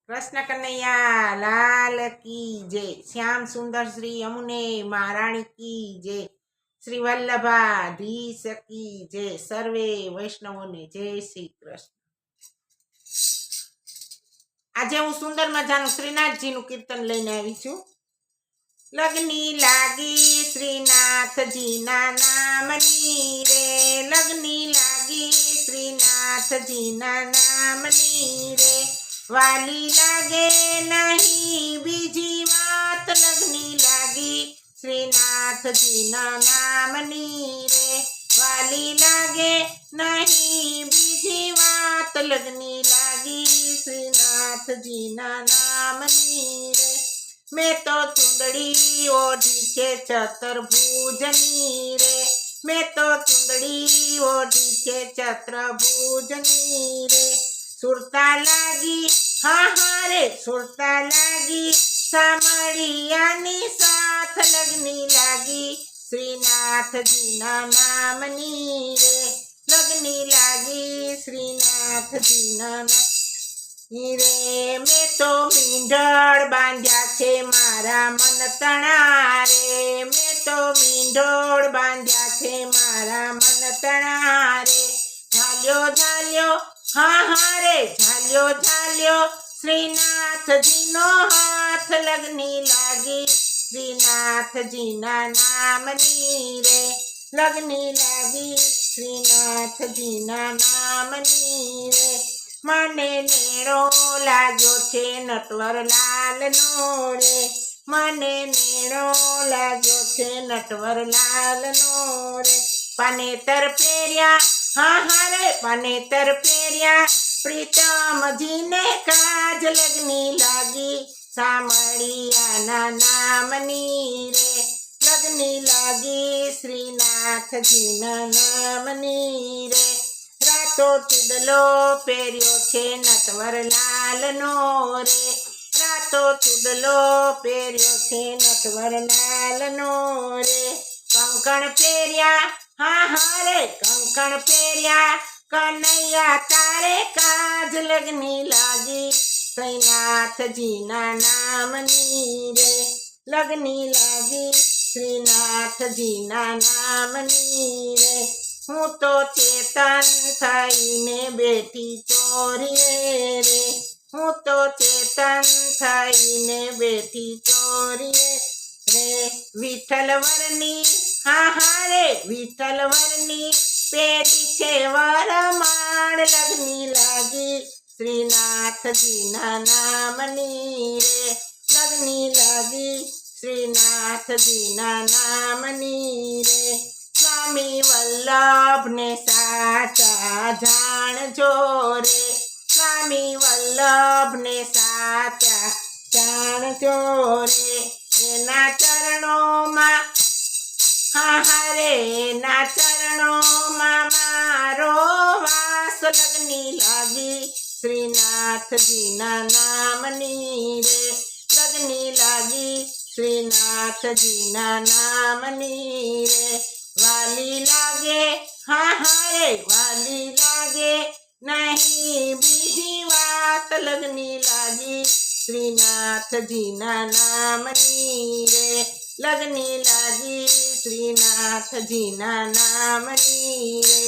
કૃષ્ણ કનૈયા લાલ કી જય। શ્યામ સુંદર શ્રી યમુને મહારાણી કી જય। શ્રી વલ્લભાધીશ કી જય। સર્વે વૈષ્ણવોને જય શ્રી કૃષ્ણ। આજે હું સુંદર મજાનું શ્રીનાથજીનું કીર્તન લઈને આવી છું। લગની લાગી શ્રીનાથજીના નામની રે, લગની લાગી શ્રીનાથજીના નામની રે, વાલી લાગે નહીં બીજી વાત, લગની લાગી શ્રીનાથજીના નામની રે, વાલી લાગે નહીં બીજી વાત, લગની લાગી શ્રીનાથજીના નામની રે। મેં તો ચુંદડી ઓઢી છે ચતુર્ભુજની રે, મેં તો ચુંદડી ઓઢી છે ચતુર્ભુજની રે, સુરતા લાગી હા હા રે સુરતા લાગી, સામળિયાની સાથ લગની લાગી શ્રીનાથજીના નામની રે, લગની લાગી શ્રીનાથજીના નામની રે। મેં તો મીંઢળ બાંધ્યા છે મારા મન તણા રે, મેં તો મીંઢળ બાંધ્યા છે મારા મન તણા રે, ઝાલ્યો ઝાલ્યો હા હા રે ઝાલ્યો ઝાલ્યો શ્રીનાથજીનો હાથ, લગની લાગી શ્રીનાથજીના નામની રે, લગની લાગી શ્રીનાથજીના નામની રે। મને નેણો લાગ્યો છે નટવરલાલનો રે, મને નેણો લાગ્યો છે નટવરલાલનો રે, પાનેતર પહેર્યા હા હા રે પાનેતર પહેર્યા પ્રીતમજીને કાજ, લગની લાગી સામળિયાના નામની રે, લગની લાગી શ્રીનાથજીના નામની રે। રાતો ચૂડલો પહેર્યો છે નટવરલાલનો રે, રાતો ચૂડલો પહેર્યો છે નટવરલાલનો રે, કંકણ પહેર્યા હા હા રે કંકણ પહેર્યા કનૈયા તારે કાજ, લગની લાગી શ્રીનાથજીના નામની રે, લગની લાગી શ્રીનાથજીના નામની રે। હું તો ચેતન થઈને બેઠી ચોરીએ રે, હું તો ચેતન થઈને બેઠી ચોરીએ રે, વિઠ્ઠલવરની હા હા રે વિઠ્ઠલવરની પેરી છે વરમાળ, લગની લાગી શ્રીનાથજીના નામની રે, લગની લાગી શ્રીનાથજીના નામની રે। સ્વામી વલ્લભને સાચા જાણજો રે, સ્વામી વલ્લભને સાચા જાણજો રે, એના ચરણોમાં હા હા રે એના ચરણોમાં મારો વાસ, લગની લાગી શ્રીનાથજીના નામની રે, લગની લાગી શ્રીનાથજીના નામની રે, વાલી લાગે હા હા રે વાલી લાગે નહીં બીજી વાત, લગની લાગી શ્રીનાથજીના નામની રે, લગની લાગી શ્રીનાથજીના નામની રે।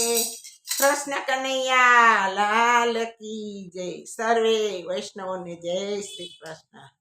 કૃષ્ણ કનૈયા લાલ કી જય। સર્વે વૈષ્ણવોને જય શ્રી કૃષ્ણ।